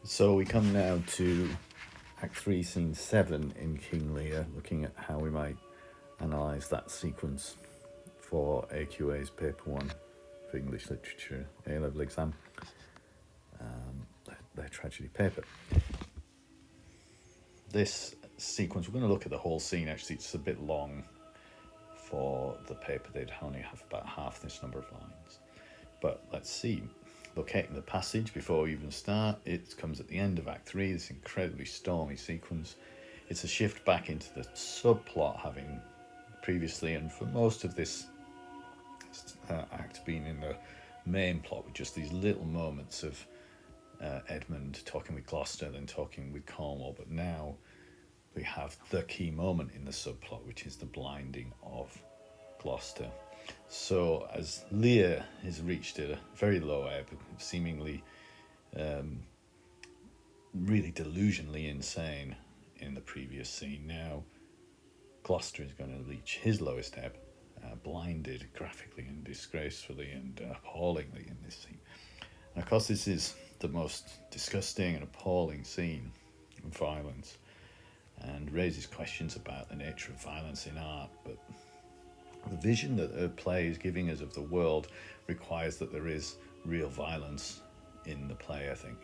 So we come now to Act 3, Scene 7 in King Lear, looking at how we might analyse that sequence for AQA's Paper 1 for English Literature A-level exam, their tragedy paper. This sequence, we're going to look at the whole scene. Actually, it's a bit long for the paper. They'd only have about half this number of lines. But let's see. Locating the passage before we even start, it comes at the end of Act 3, this incredibly stormy sequence. It's a shift back into the subplot, having previously, and for most of this act, been in the main plot with just these little moments of Edmund talking with Gloucester, then talking with Cornwall. But now we have the key moment in the subplot, which is the blinding of Gloucester. So as Lear has reached a very low ebb, seemingly really delusionally insane in the previous scene, now Gloucester is going to reach his lowest ebb, blinded graphically and disgracefully and appallingly in this scene. And of course, this is the most disgusting and appalling scene of violence, and raises questions about the nature of violence in art. But the vision that the play is giving us of the world requires that there is real violence in the play. I think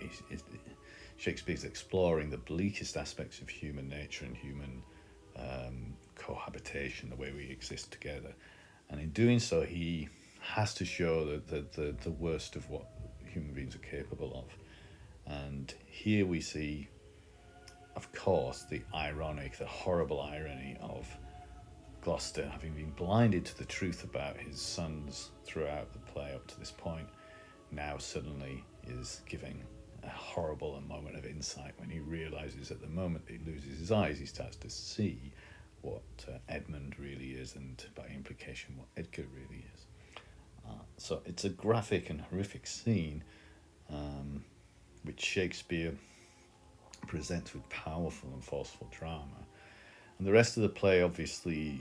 Shakespeare's exploring the bleakest aspects of human nature and human cohabitation, the way we exist together. And in doing so, he has to show the worst of what human beings are capable of. And here we see, of course, the horrible irony of Gloucester, having been blinded to the truth about his sons throughout the play up to this point, now suddenly is giving a horrible moment of insight when he realises at the moment he loses his eyes, he starts to see what Edmund really is, and by implication what Edgar really is. So it's a graphic and horrific scene which Shakespeare presents with powerful and forceful drama. And the rest of the play obviously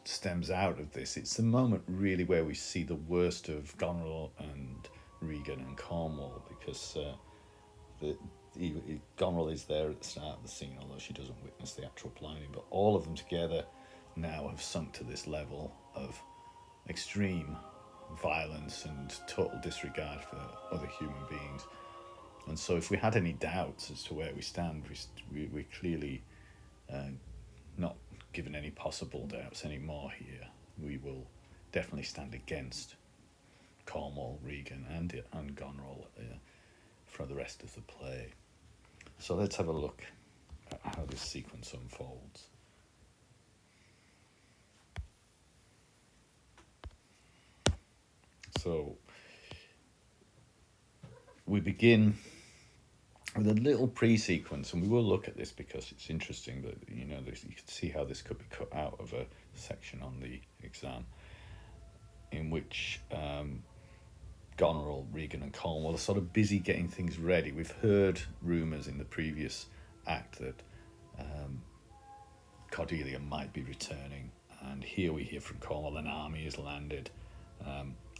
stems out of this. It's the moment really where we see the worst of Goneril and Regan and Cornwall, because Goneril is there at the start of the scene, although she doesn't witness the actual blinding. But all of them together now have sunk to this level of extreme violence and total disregard for other human beings. And so if we had any doubts as to where we stand, we're clearly not given any possible doubts anymore here. We will definitely stand against Cornwall, Regan and Goneril for the rest of the play. So let's have a look at how this sequence unfolds. So we begin with a little pre-sequence, and we will look at this because it's interesting that you can see how this could be cut out of a section on the exam, in which Goneril, Regan and Cornwall are sort of busy getting things ready. We've heard rumours in the previous act that Cordelia might be returning, and here we hear from Cornwall an army has landed.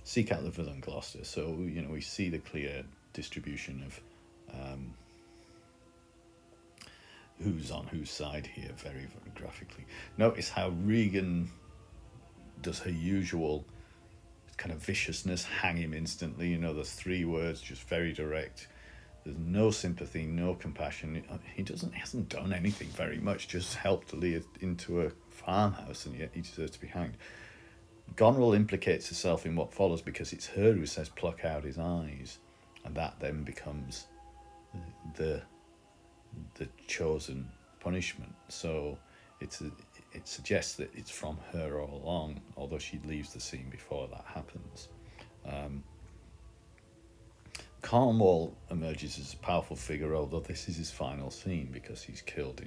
Seek out the villain Gloucester. So we see the clear distribution of who's on whose side here very, very graphically. Notice how Regan does her usual kind of viciousness, hang him instantly. There's 3 words, just very direct. There's no sympathy, no compassion. He hasn't done anything very much, just helped Lear into a farmhouse, and yet he deserves to be hanged. Goneril implicates herself in what follows because it's her who says pluck out his eyes, and that then becomes the chosen punishment. So it suggests that it's from her all along, although she leaves the scene before that happens. Cornwall emerges as a powerful figure, although this is his final scene because he's killed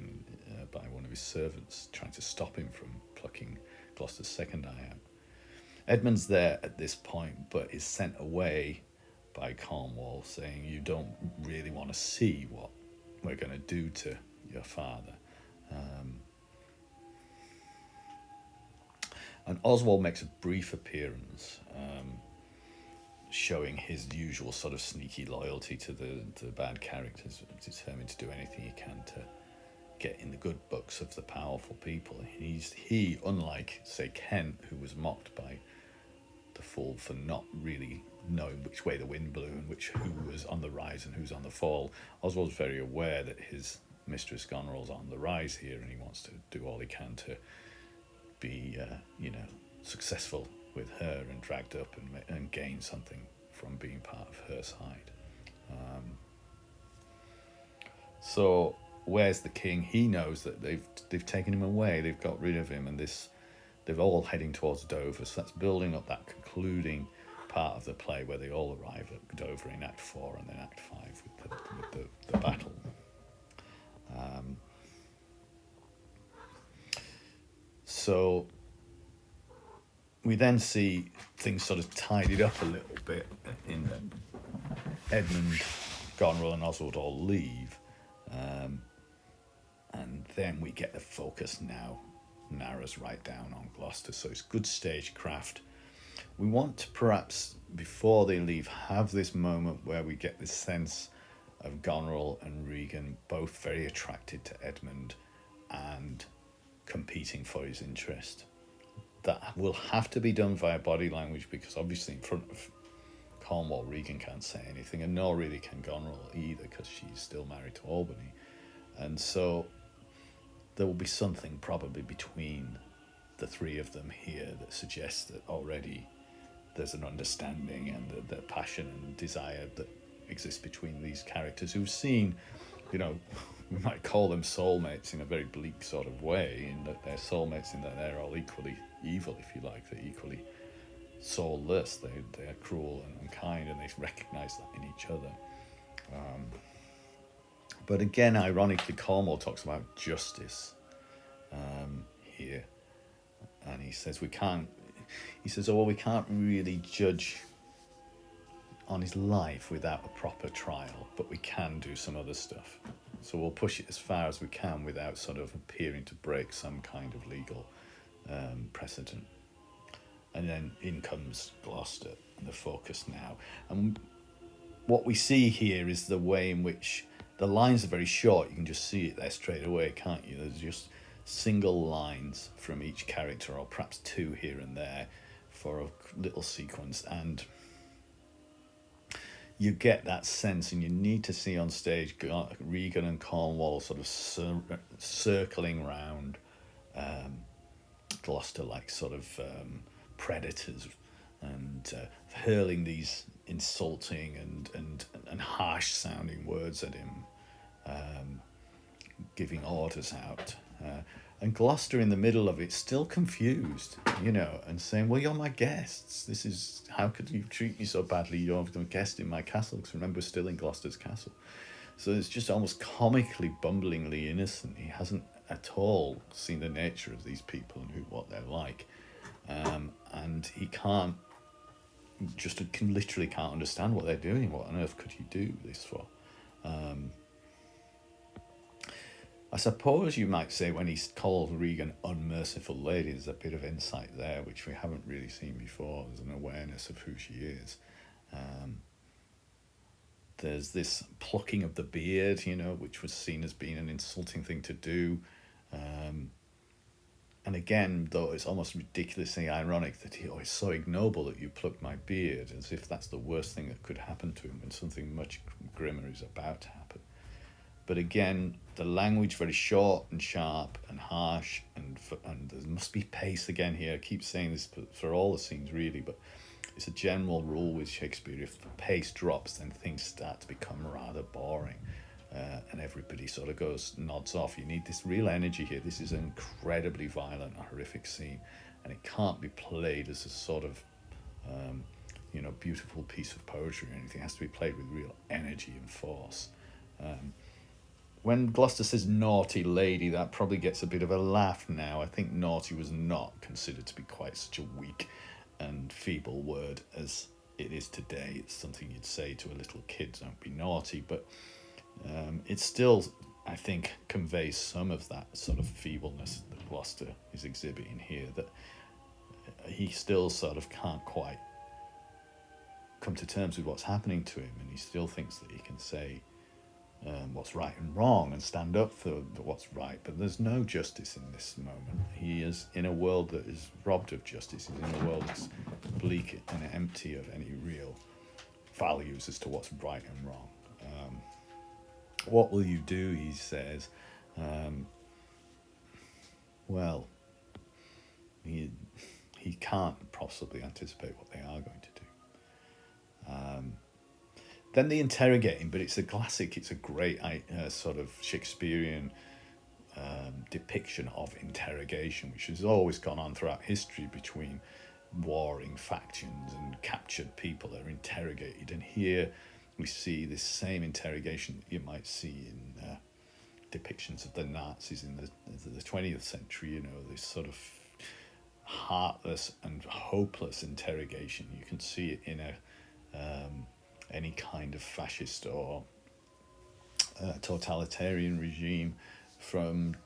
by one of his servants trying to stop him from plucking Gloucester's second eye out. Edmund's there at this point, but is sent away by Cornwall, saying you don't really want to see what we're going to do to your father. And Oswald makes a brief appearance. showing his usual sort of sneaky loyalty to the bad characters, determined to do anything he can to get in the good books of the powerful people. He, unlike say Kent, who was mocked by the fool for not really knowing which way the wind blew and who was on the rise and who's on the fall. Oswald's very aware that his mistress Goneril's on the rise here, and he wants to do all he can to be, successful with her and dragged up and gain something from being part of her side. So where's the king? He knows that they've taken him away. They've got rid of him, and they're all heading towards Dover. So that's building up that concluding part of the play where they all arrive at Dover in Act 4 and then Act 5 with the battle. So we then see things sort of tidied up a little bit in that Edmund, Goneril and Oswald all leave. And then we get the focus now narrows right down on Gloucester. So it's good stagecraft. We want to perhaps, before they leave, have this moment where we get this sense of Goneril and Regan both very attracted to Edmund and competing for his interest. That will have to be done via body language, because obviously in front of Cornwall, Regan can't say anything, and nor really can Goneril either, because she's still married to Albany. And so there will be something probably between the three of them here that suggests that already there's an understanding and the passion and desire that exists between these characters who've seen, we might call them soulmates in a very bleak sort of way, in that they're soulmates in that they're all equally evil, if you like. They're equally soulless. They are cruel and unkind, and they recognise that in each other. But again, ironically, Cornwall talks about justice here, and he says we can't really judge on his life without a proper trial, but we can do some other stuff. So we'll push it as far as we can without sort of appearing to break some kind of legal precedent. And then in comes Gloucester and the focus now. And what we see here is the way in which the lines are very short. You can just see it there straight away, can't you? There's just single lines from each character, or perhaps two here and there for a little sequence, and you get that sense, and you need to see on stage Regan and Cornwall sort of circling round Gloucester like sort of predators, and hurling these insulting and harsh sounding words at him, giving orders out. And Gloucester in the middle of it, still confused, and saying, well, you're my guests. How could you treat me so badly? You're a guest in my castle, because remember, we're still in Gloucester's castle. So it's just almost comically, bumblingly innocent. He hasn't at all seen the nature of these people and what they're like. And he literally can't understand what they're doing. What on earth could he do this for? I suppose you might say when he calls Regan unmerciful lady, there's a bit of insight there which we haven't really seen before. There's an awareness of who she is. There's this plucking of the beard, which was seen as being an insulting thing to do. And again, though, it's almost ridiculously ironic that it's so ignoble that you plucked my beard, as if that's the worst thing that could happen to him when something much grimmer is about to happen. But again, the language very short and sharp and harsh, and there must be pace again here. I keep saying this for all the scenes really, but it's a general rule with Shakespeare. If the pace drops, then things start to become rather boring, and everybody sort of nods off. You need this real energy here. This is an incredibly violent, horrific scene, and it can't be played as a sort of beautiful piece of poetry or anything. It has to be played with real energy and force. When Gloucester says naughty lady, that probably gets a bit of a laugh now. I think naughty was not considered to be quite such a weak and feeble word as it is today. It's something you'd say to a little kid, don't be naughty, but it still, I think, conveys some of that sort of feebleness that Gloucester is exhibiting here, that he still sort of can't quite come to terms with what's happening to him, and he still thinks that he can say what's right and wrong and stand up for what's right. But there's no justice in this moment. He is in a world that is robbed of justice. He's in a world that's bleak and empty of any real values as to what's right and wrong. What will you do, he says. Well, he can't possibly anticipate what they are going to do. Then they interrogate him, but it's a great sort of Shakespearean depiction of interrogation, which has always gone on throughout history between warring factions and captured people that are interrogated. And here we see this same interrogation that you might see in depictions of the Nazis in the 20th century, you know, this sort of heartless and hopeless interrogation. You can see it in any kind of fascist or totalitarian regime from,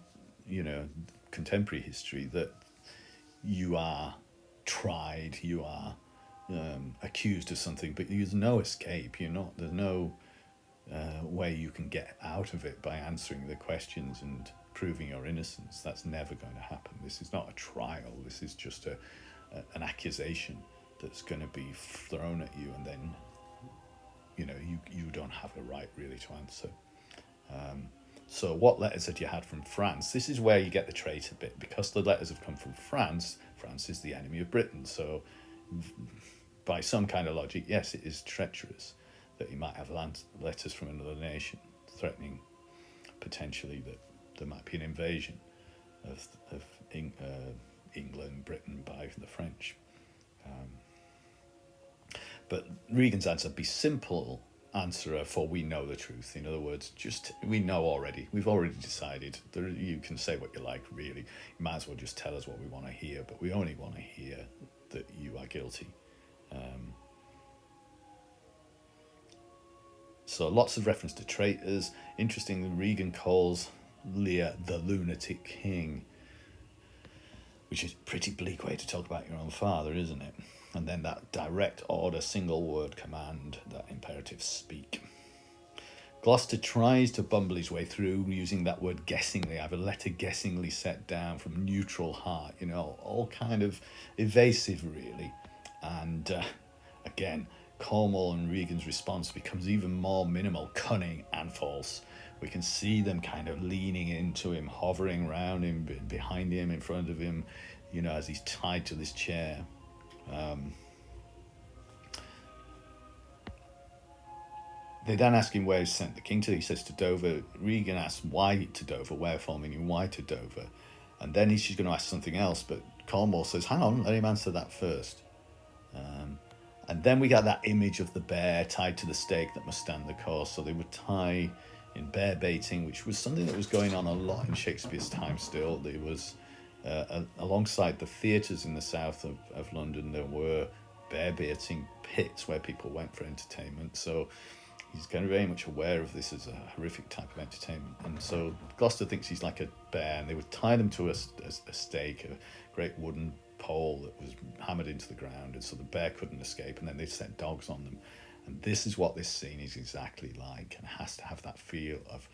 you know, contemporary history, that you are tried, you are accused of something, but there's no escape. There's no way you can get out of it by answering the questions and proving your innocence. That's never going to happen. This is not a trial. This is just an accusation that's going to be thrown at you, and then you don't have the right really to answer. So what letters had you had from France? This is where you get the traitor bit, because the letters have come from France. France is the enemy of Britain, so by some kind of logic, yes, it is treacherous that he might have letters from another nation threatening potentially that there might be an invasion of England, Britain by the French. But Regan's answer, be simple answer, for we know the truth. In other words, just we know already. We've already decided. You can say what you like, really. You might as well just tell us what we want to hear, but we only want to hear that you are guilty. So lots of reference to traitors. Interestingly, Regan calls Lear the lunatic king, which is a pretty bleak way to talk about your own father, isn't it? And then that direct order, single word command, that imperative speak. Gloucester tries to bumble his way through using that word guessingly. I have a letter guessingly set down from neutral heart, all kind of evasive, really. And again, Cornwall and Regan's response becomes even more minimal, cunning and false. We can see them kind of leaning into him, hovering around him, behind him, in front of him, as he's tied to this chair. They then ask him where he's sent the king to. He says to Dover. Regan asks why to Dover, wherefore, meaning why to Dover. And then she's going to ask something else, but Cornwall says, hang on, let him answer that first. And then we got that image of the bear tied to the stake that must stand the course. So they would tie in bear baiting, which was something that was going on a lot in Shakespeare's time still. There was, alongside the theatres in the south of London, there were bear baiting pits where people went for entertainment. So he's kind of very much aware of this as a horrific type of entertainment. And so Gloucester thinks he's like a bear, and they would tie them to a stake, a great wooden pole that was hammered into the ground, and so the bear couldn't escape, and then they set dogs on them. And this is what this scene is exactly like, and has to have that feel of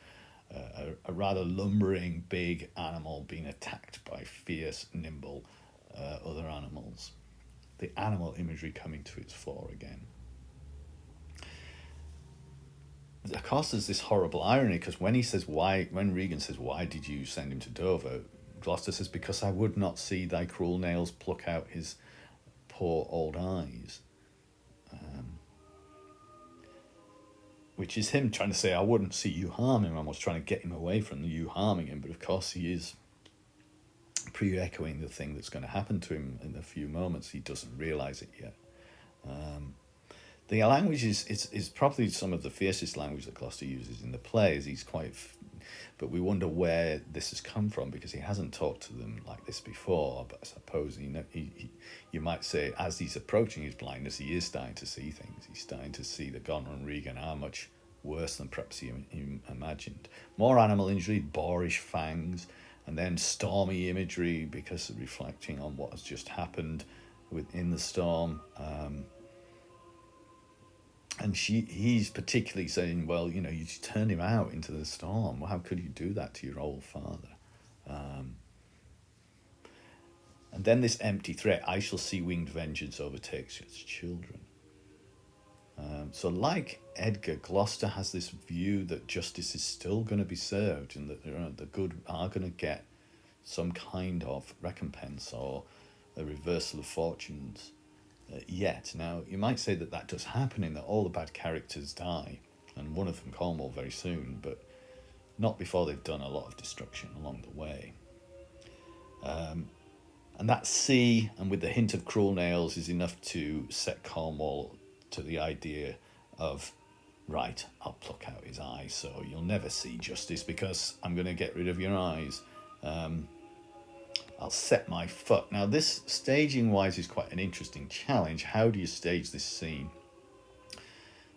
a rather lumbering big animal being attacked by fierce, nimble other animals. The animal imagery coming to its fore again. Of course, there's this horrible irony, because when Regan says, why did you send him to Dover? Gloucester says, because I would not see thy cruel nails pluck out his poor old eyes. Which is him trying to say, I wouldn't see you harm him. I was trying to get him away from you harming him. But of course, he is pre-echoing the thing that's going to happen to him in a few moments. He doesn't realise it yet. The language is probably some of the fiercest language that Gloucester uses in the play. He's quite, but we wonder where this has come from, because he hasn't talked to them like this before. But I suppose you might say, as he's approaching his blindness, he is starting to see things. He's starting to see that Goneril and Regan are much worse than perhaps he imagined. More animal injury, boarish fangs, and then stormy imagery, because of reflecting on what has just happened within the storm. And he's particularly saying, well, you know, you turned him out into the storm. Well, how could you do that to your old father? And then this empty threat, I shall see winged vengeance overtakes its children. So like Edgar, Gloucester has this view that justice is still going to be served and that the good are going to get some kind of recompense or a reversal of fortunes yet. Now, you might say that that does happen in that all the bad characters die, and one of them, Cornwall, very soon, but not before they've done a lot of destruction along the way. And that sea, and with the hint of cruel nails, is enough to set Cornwall to the idea of, right, I'll pluck out his eye, so you'll never see justice because I'm going to get rid of your eyes. I'll set my foot. Now, this staging-wise is quite an interesting challenge. How do you stage this scene?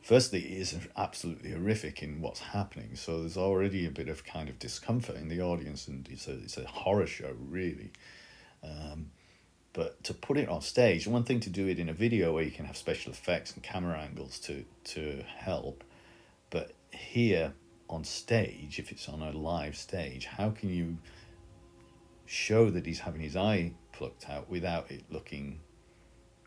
Firstly, it is absolutely horrific in what's happening, so there's already a bit of kind of discomfort in the audience, and it's a horror show, really. But to put it on stage, one thing to do it in a video where you can have special effects and camera angles to help, but here on stage, if it's on a live stage, how can you show that he's having his eye plucked out without it looking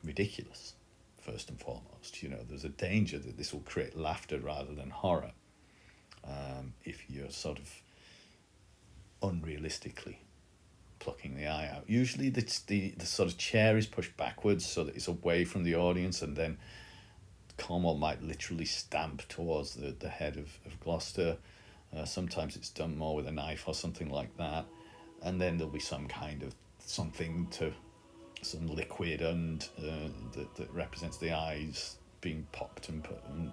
ridiculous? First and foremost, you know, there's a danger that this will create laughter rather than horror if you're sort of unrealistically plucking the eye out. Usually the sort of chair is pushed backwards so that it's away from the audience, and then Cornwall might literally stamp towards the head of Gloucester. Sometimes it's done more with a knife or something like that, and then there'll be some kind of something to some liquid and that represents the eyes being popped and put. And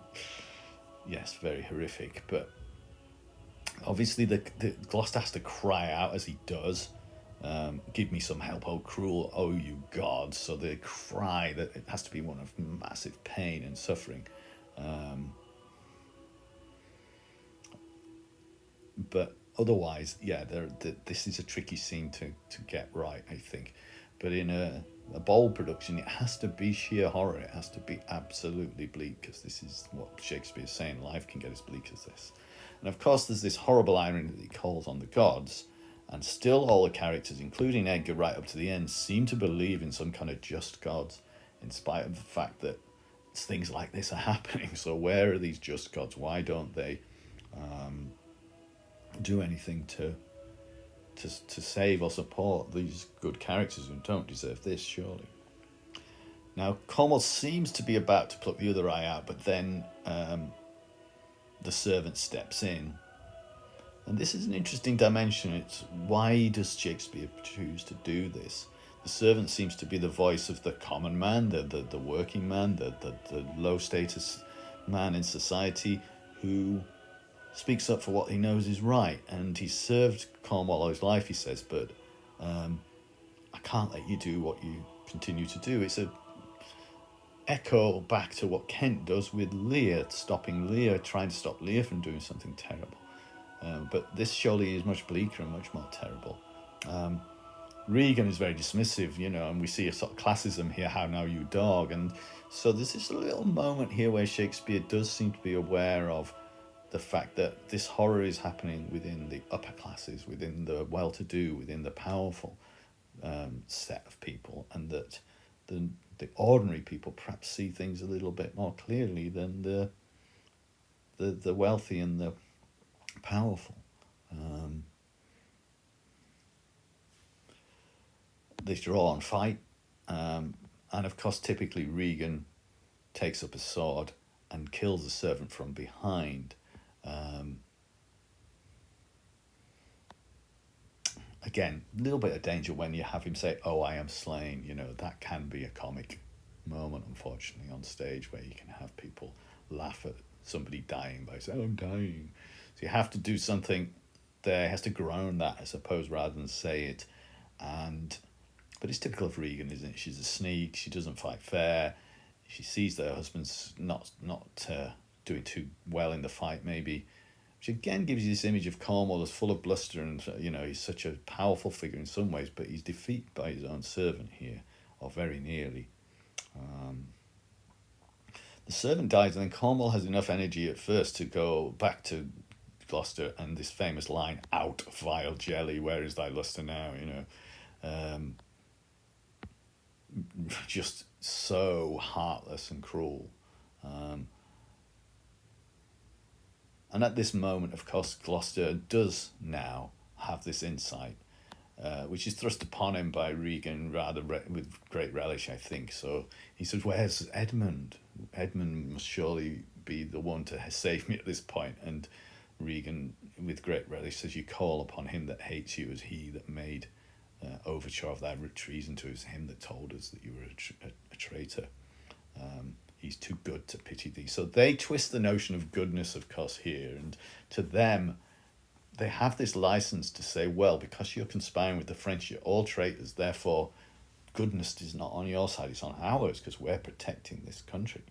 yes, very horrific. But obviously the Gloucester has to cry out as he does. Give me some help, oh cruel, oh you gods. So the cry, that it has to be one of massive pain and suffering. But otherwise, yeah, this is a tricky scene to get right, I think. But in a bold production, it has to be sheer horror. It has to be absolutely bleak, because this is what Shakespeare's saying, life can get as bleak as this. And of course, there's this horrible irony that he calls on the gods, and still all the characters, including Edgar right up to the end, seem to believe in some kind of just gods, in spite of the fact that things like this are happening. So where are these just gods? Why don't they do anything to save or support these good characters who don't deserve this, surely? Now, Cornwall seems to be about to pluck the other eye out, but then the servant steps in. And this is an interesting dimension. It's why does Shakespeare choose to do this? The servant seems to be the voice of the common man, the working man, the low status man in society who speaks up for what he knows is right. And he's served Cornwall all his life, he says, but I can't let you do what you continue to do. It's a echo back to what Kent does with Lear, trying to stop Lear from doing something terrible. But this surely is much bleaker and much more terrible. Regan is very dismissive, you know, and we see a sort of classism here, how now you dog. And so there's this little moment here where Shakespeare does seem to be aware of the fact that this horror is happening within the upper classes, within the well-to-do, within the powerful set of people, and that the ordinary people perhaps see things a little bit more clearly than the wealthy and the powerful. They draw on fight, and of course typically Regan takes up a sword and kills the servant from behind. Again, a little bit of danger when you have him say, "Oh, I am slain." You know, that can be a comic moment, unfortunately, on stage, where you can have people laugh at somebody dying by saying, "Oh, I'm dying." So you have to do something there. He has to groan that, I suppose, rather than say it. But it's typical of Regan, isn't it? She's a sneak. She doesn't fight fair. She sees that her husband's not doing too well in the fight, maybe. Which again gives you this image of Cornwall as full of bluster, and you know, he's such a powerful figure in some ways, but he's defeated by his own servant here, or very nearly. The servant dies, and then Cornwall has enough energy at first to go back to Gloucester and this famous line, "Out, vile jelly, where is thy lustre now?" Just so heartless and cruel. And at this moment, of course, Gloucester does now have this insight, which is thrust upon him by Regan with great relish, I think. So he says, "Where's Edmund? Edmund must surely be the one to save me at this point." And Regan, with great relish, says, "You call upon him that hates you as he that made overture of thy treason to us, him that told us that you were a traitor. He's too good to pity thee." So they twist the notion of goodness, of course, here. And to them, they have this license to say, well, because you're conspiring with the French, you're all traitors. Therefore, goodness is not on your side, it's on ours, because we're protecting this country.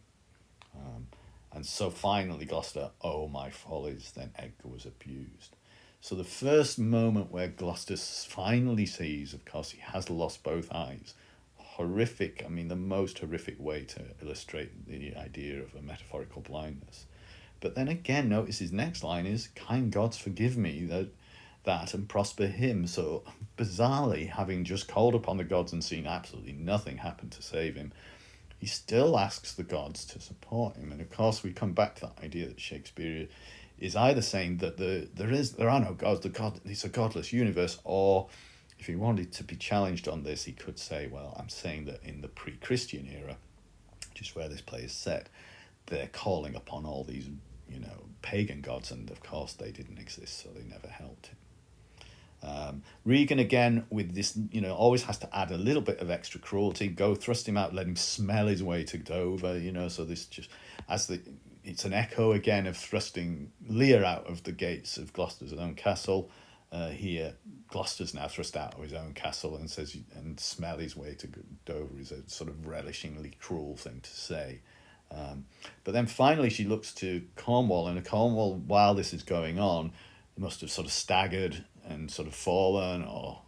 And so finally, Gloucester, "Oh, my follies," then Edgar was abused. So the first moment where Gloucester finally sees, of course, he has lost both eyes. Horrific, I mean, the most horrific way to illustrate the idea of a metaphorical blindness. But then again, notice his next line is, "Kind gods forgive me that and prosper him." So bizarrely, having just called upon the gods and seen absolutely nothing happen to save him, he still asks the gods to support him. And of course, we come back to that idea that Shakespeare is either saying that there are no gods, it's a godless universe, or if he wanted to be challenged on this, he could say, well, I'm saying that in the pre-Christian era, which is where this play is set, they're calling upon all these, pagan gods, and of course they didn't exist, so they never helped him. Regan, again, with this, always has to add a little bit of extra cruelty, go thrust him out, let him smell his way to Dover, so this just, it's an echo again of thrusting Lear out of the gates of Gloucester's own castle. Here, Gloucester's now thrust out of his own castle and smell his way to Dover is a sort of relishingly cruel thing to say. But then finally she looks to Cornwall, and Cornwall, while this is going on, must have sort of staggered and sort of fallen or,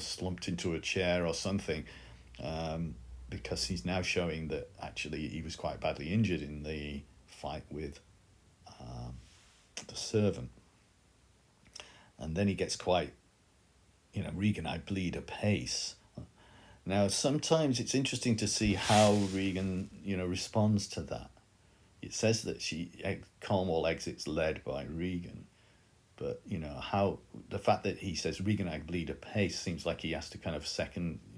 slumped into a chair or something, because he's now showing that actually he was quite badly injured in the fight with the servant. And then he gets quite, Regan, I bleed apace. Now, sometimes it's interesting to see how Regan, responds to that. It says that Cornwall exits led by Regan. But, how the fact that he says, "Regan, I bleed apace," seems like he has to kind of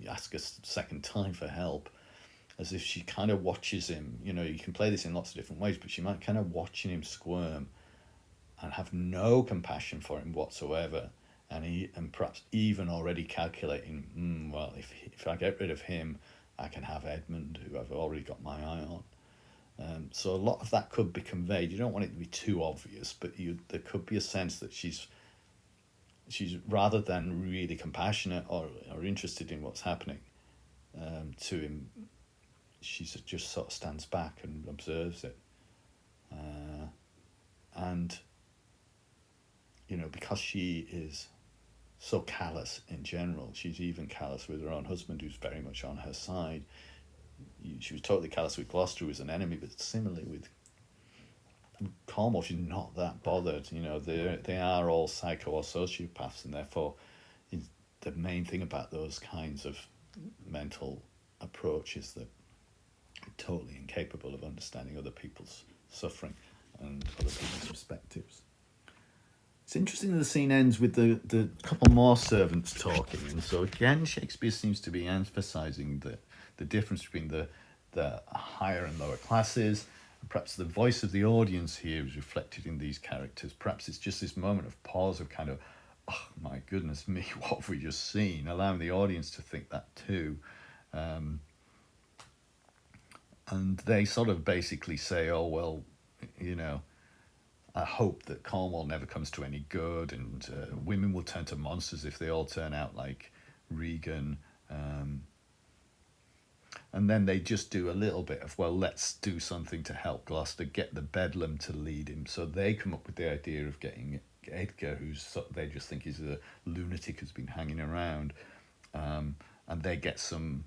ask a second time for help, as if she kind of watches him. You can play this in lots of different ways, but she might kind of watching him squirm and have no compassion for him whatsoever, and perhaps even already calculating, well, if I get rid of him, I can have Edmund, who I've already got my eye on. So a lot of that could be conveyed. You don't want it to be too obvious, but there could be a sense that she's rather than really compassionate or interested in what's happening to him, she just sort of stands back and observes it. And because she is so callous in general, she's even callous with her own husband, who's very much on her side. She was totally callous with Gloucester, who was an enemy, but similarly with Cornwall, she's not that bothered. They are all psycho or sociopaths, and therefore the main thing about those kinds of mental approaches that are totally incapable of understanding other people's suffering and other people's perspectives. It's interesting that the scene ends with the couple more servants talking, and so again Shakespeare seems to be emphasising the difference between the higher and lower classes. Perhaps the voice of the audience here is reflected in these characters. Perhaps it's just this moment of pause of kind of, oh my goodness me, what have we just seen? Allowing the audience to think that too. And they sort of basically say, oh, well, I hope that Cornwall never comes to any good, and women will turn to monsters if they all turn out like Regan. And then they just do a little bit of, well, let's do something to help Gloucester, get the bedlam to lead him. So they come up with the idea of getting Edgar, they just think is a lunatic who's been hanging around, and they get some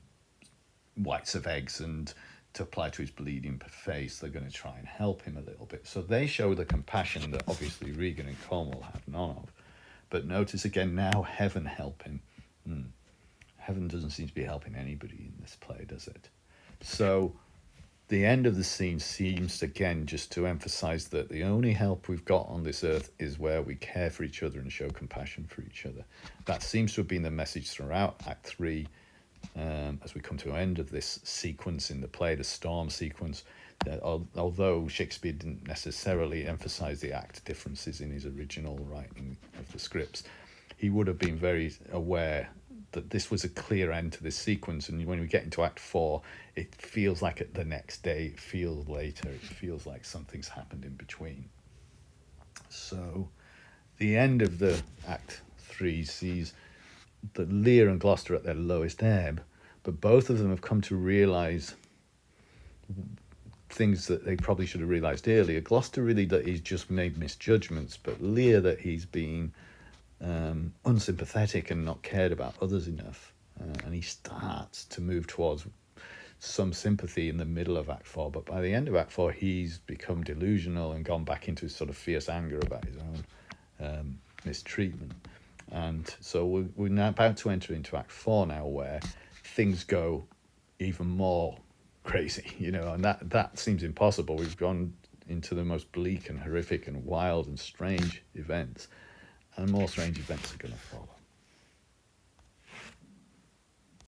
whites of eggs and to apply to his bleeding face. They're going to try and help him a little bit. So they show the compassion that obviously Regan and Cornwall have none of. But notice again now Heaven helping. Heaven doesn't seem to be helping anybody in this play, does it? So the end of the scene seems again just to emphasize that the only help we've got on this earth is where we care for each other and show compassion for each other. That seems to have been the message throughout Act 3. As we come to an end of this sequence in the play, the storm sequence, although Shakespeare didn't necessarily emphasize the act differences in his original writing of the scripts, he would have been very aware that this was a clear end to this sequence. And when we get into Act 4, it feels like the next day, it feels later, it feels like something's happened in between. So the end of the Act 3 sees that Lear and Gloucester at their lowest ebb, but both of them have come to realise things that they probably should have realised earlier. Gloucester really that he's just made misjudgments, but Lear that he's been unsympathetic and not cared about others enough. And he starts to move towards some sympathy in the middle of Act 4, but by the end of Act 4 he's become delusional and gone back into sort of fierce anger about his own mistreatment. And so we're now about to enter into Act 4 now, where things go even more crazy, and that seems impossible. We've gone into the most bleak and horrific and wild and strange events, and more strange events are going to follow.